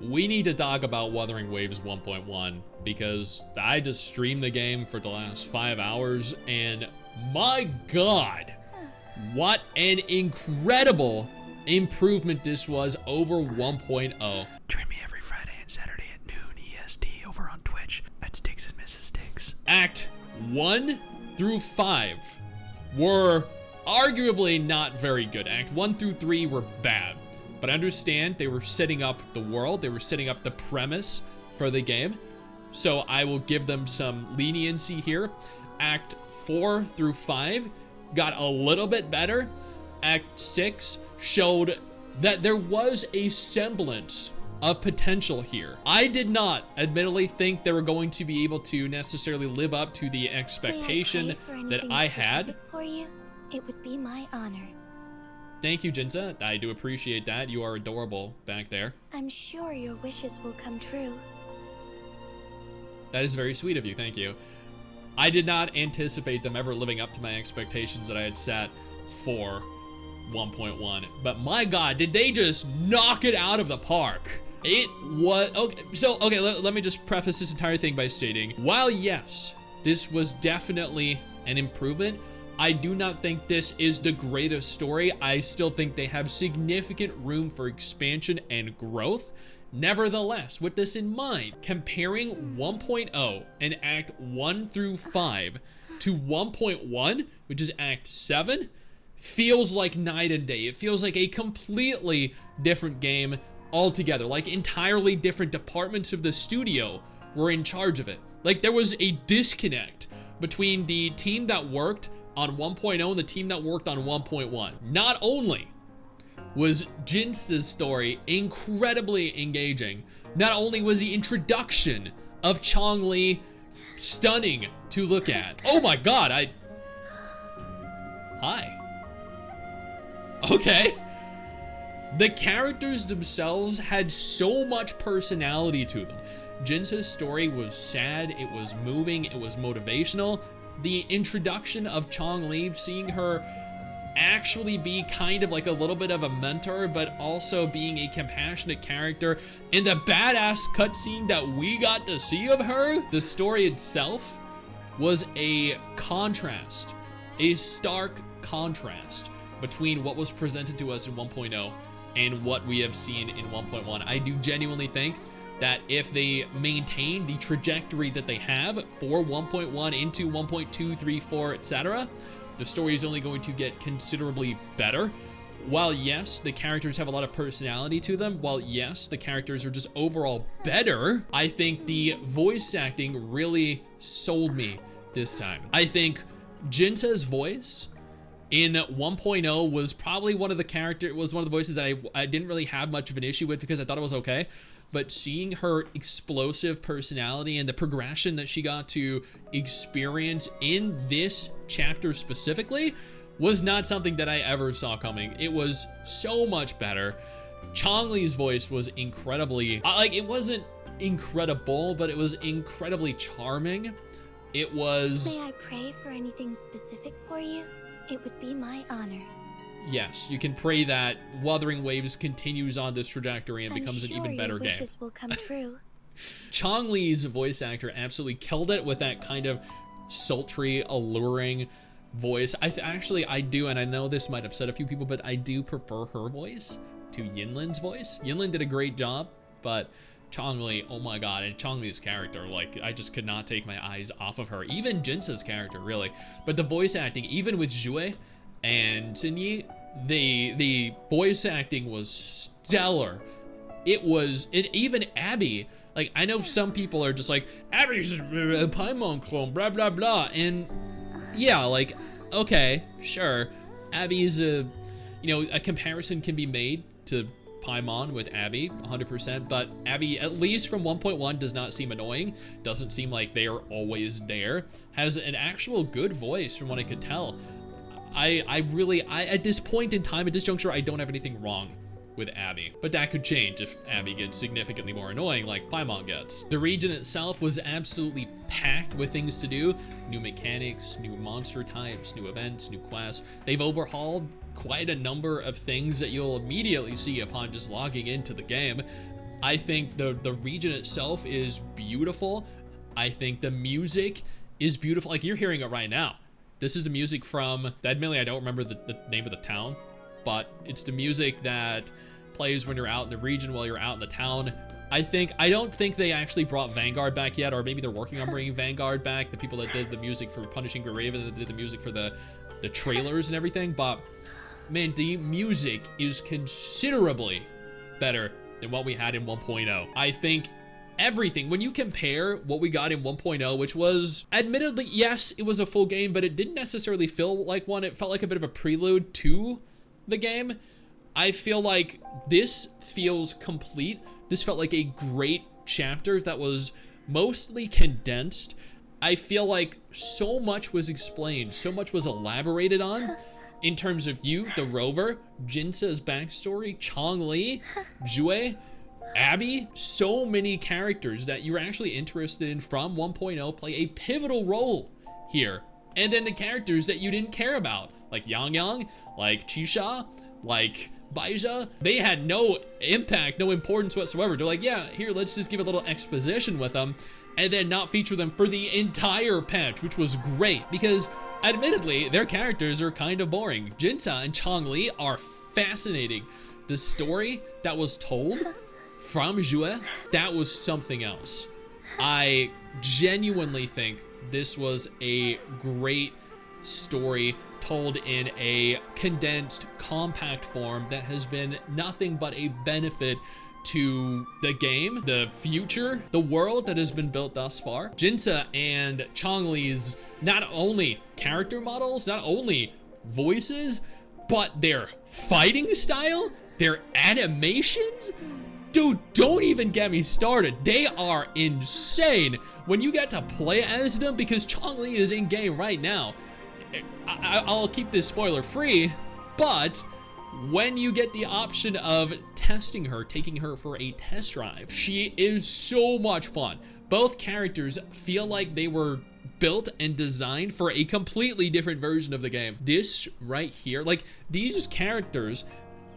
we need to talk about Wuthering Waves 1.1 because I just streamed the game for the last 5 hours and my god, what an incredible improvement this was over 1.0. Join me every Friday and Saturday at noon EST over on Twitch at Stix and Mrs. Stix. Act 1 through 5 were arguably not very good. Act 1 through 3 were bad. But understand, they were setting up the world, they were setting up the premise for the game. So I will give them some leniency here. Act 4 through 5 got a little bit better. Act 6 showed that there was a semblance of potential here. I did not, admittedly, think they were going to be able to necessarily live up to the expectation that I had. For you, it would be my honor. Thank you, Jinza. I do appreciate that. You are adorable back there. I'm sure your wishes will come true. That is very sweet of you. Thank you. I did not anticipate them ever living up to my expectations that I had set for 1.1. But my god, did they just knock it out of the park. It was... Okay, let me just preface this entire thing by stating, while yes, this was definitely an improvement, I do not think this is the greatest story. I still think they have significant room for expansion and growth. Nevertheless, with this in mind, comparing 1.0 and Act 1 through 5 to 1.1, which is Act 7, feels like night and day. It feels like a completely different game altogether. Like entirely different departments of the studio were in charge of it. Like there was a disconnect between the team that worked on 1.0 and the team that worked on 1.1. Not only was Jin's story incredibly engaging, not only was the introduction of Chong-Li stunning to look at. Oh my god, Hi. Okay. The characters themselves had so much personality to them. Jin's story was sad, it was moving, it was motivational. The introduction of Chong-Li, seeing her actually be kind of like a little bit of a mentor, but also being a compassionate character, and the badass cutscene that we got to see of her, the story itself was a contrast, a stark contrast between what was presented to us in 1.0 and what we have seen in 1.1. I do genuinely think that if they maintain the trajectory that they have for 1.1 into 1.2, 3, 4, etc., the story is only going to get considerably better. While yes, the characters have a lot of personality to them, while yes, the characters are just overall better, I think the voice acting really sold me this time. I think Jinsa's voice in 1.0 was probably one of the voices that I didn't really have much of an issue with because I thought it was okay. But seeing her explosive personality and the progression that she got to experience in this chapter specifically was not something that I ever saw coming. It was so much better. Chong-Li's voice was incredibly, it wasn't incredible, but it was incredibly charming. It was... May I pray for anything specific for you? It would be my honor. Yes, you can pray that Wuthering Waves continues on this trajectory and becomes an even better game. I'm sure your wishes will come true. Chong-Li's voice actor absolutely killed it with that kind of sultry, alluring voice. I do, and I know this might upset a few people, but I do prefer her voice to Yinlin's voice. Yinlin did a great job, but Chong-Li, oh my god, and Chong-Li's character, like, I just could not take my eyes off of her. Even Jinsa's character, really. But the voice acting, even with Jue and Xinyi, the voice acting was stellar. Even Abby, like, I know some people are just like, Abby's a Paimon clone, blah, blah, blah, and yeah, like, okay, sure, Abby's a comparison can be made to Paimon with Abby, 100%, but Abby, at least from 1.1, does not seem annoying, doesn't seem like they are always there, has an actual good voice from what I could tell. I at this point in time, at this juncture, I don't have anything wrong with Abby, but that could change if Abby gets significantly more annoying like Paimon gets. The region itself was absolutely packed with things to do, new mechanics, new monster types, new events, new quests. They've overhauled quite a number of things that you'll immediately see upon just logging into the game. I think the region itself is beautiful. I think the music is beautiful. Like, you're hearing it right now. This is the music from, admittedly, I don't remember the name of the town, but it's the music that plays when you're out in the region while you're out in the town. I don't think they actually brought Vanguard back yet, or maybe they're working on bringing Vanguard back, the people that did the music for Punishing Gray Raven, that did the music for the trailers and everything. But man, the music is considerably better than what we had in 1.0. I think everything, when you compare what we got in 1.0, which was, admittedly, yes, it was a full game, but it didn't necessarily feel like one. It felt like a bit of a prelude to the game. I feel like this feels complete. This felt like a great chapter that was mostly condensed. I feel like so much was explained, so much was elaborated on in terms of you, the rover, Jinsa's backstory, Chong-Li, Jue, Abby. So many characters that you're actually interested in from 1.0 play a pivotal role here. And then the characters that you didn't care about, like Yang Yang, like Chisha, like Baija, they had no impact, no importance whatsoever. They're like, yeah, here, let's just give a little exposition with them and then not feature them for the entire patch, which was great because admittedly, their characters are kind of boring. Jinsa and Chong-Li are fascinating. The story that was told from Jue, that was something else. I genuinely think this was a great story told in a condensed, compact form that has been nothing but a benefit to the game, the future, the world that has been built thus far. Jinsa and Chong-Li's not only character models, not only voices, but their fighting style, their animations. Dude, don't even get me started. They are insane when you get to play as them, because Chong-Li is in game right now. I'll keep this spoiler free, but when you get the option of testing her, taking her for a test drive, she is so much fun. Both characters feel like they were built and designed for a completely different version of the game. This right here, like, these characters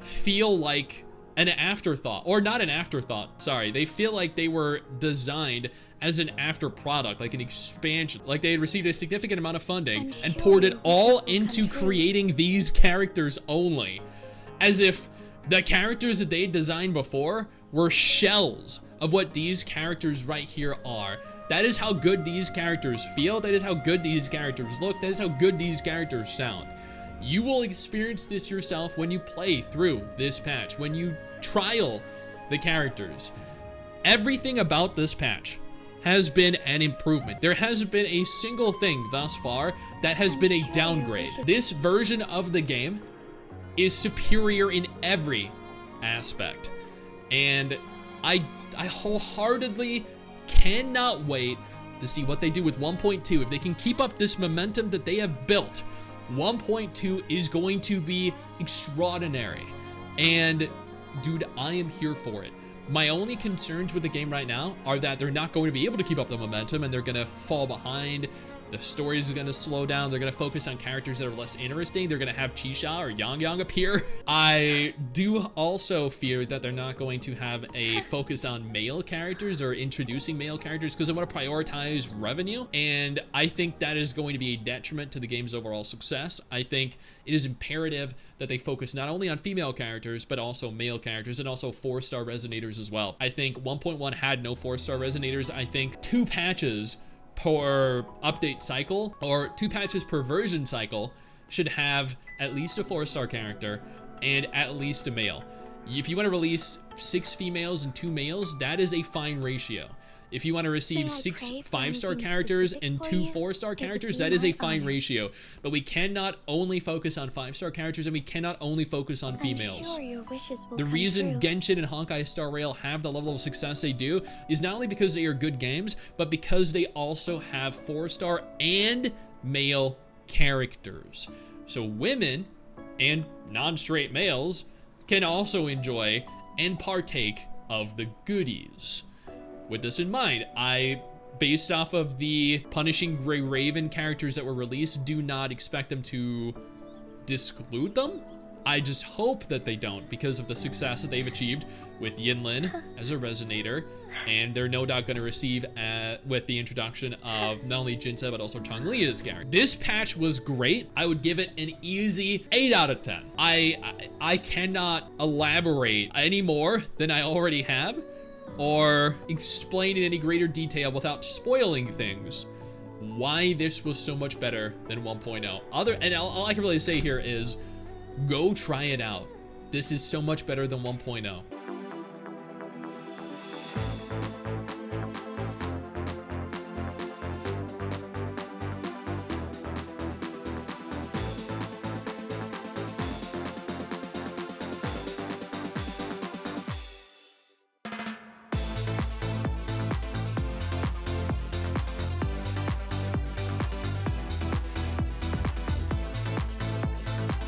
feel like an afterthought, or not an afterthought, sorry. They feel like they were designed as an after product, like an expansion, like they had received a significant amount of funding and poured it all into creating these characters only, as if the characters that they designed before were shells of what these characters right here are. That is how good these characters feel. That is how good these characters look. That is how good these characters sound. You will experience this yourself when you play through this patch, when you trial the characters. Everything about this patch has been an improvement. There hasn't been a single thing thus far that has been a downgrade. This version of the game is superior in every aspect. And I wholeheartedly cannot wait to see what they do with 1.2. If they can keep up this momentum that they have built, 1.2 is going to be extraordinary. And dude, I am here for it. My only concerns with the game right now are that they're not going to be able to keep up the momentum and they're going to fall behind. The story is going to slow down. They're going to focus on characters that are less interesting. They're going to have Chisha or Yang Yang appear. I do also fear that they're not going to have a focus on male characters or introducing male characters because they want to prioritize revenue. And I think that is going to be a detriment to the game's overall success. I think it is imperative that they focus not only on female characters, but also male characters and also 4-star resonators as well. I think 1.1 had no 4-star resonators. I think 2 patches per update cycle, or 2 patches per version cycle, should have at least a 4-star character and at least a male. If you want to release 6 females and 2 males, that is a fine ratio. If you want to receive 6 5-star characters and 2 4-star characters, that is a fine ratio. But we cannot only focus on 5-star characters, and we cannot only focus on females. The reason Genshin and Honkai Star Rail have the level of success they do is not only because they are good games, but because they also have 4-star and male characters. So women and non-straight males can also enjoy and partake of the goodies. With this in mind, based off of the Punishing Gray Raven characters that were released, do not expect them to disclude them I just hope that they don't, because of the success that they've achieved with Yinlin as a resonator, and they're no doubt going to receive with the introduction of not only Jinza but also Changli as character. This patch was great. I would give it an easy 8 out of 10. I cannot elaborate any more than I already have, or explain in any greater detail without spoiling things why this was so much better than 1.0. And all I can really say here is, go try it out. This is so much better than 1.0.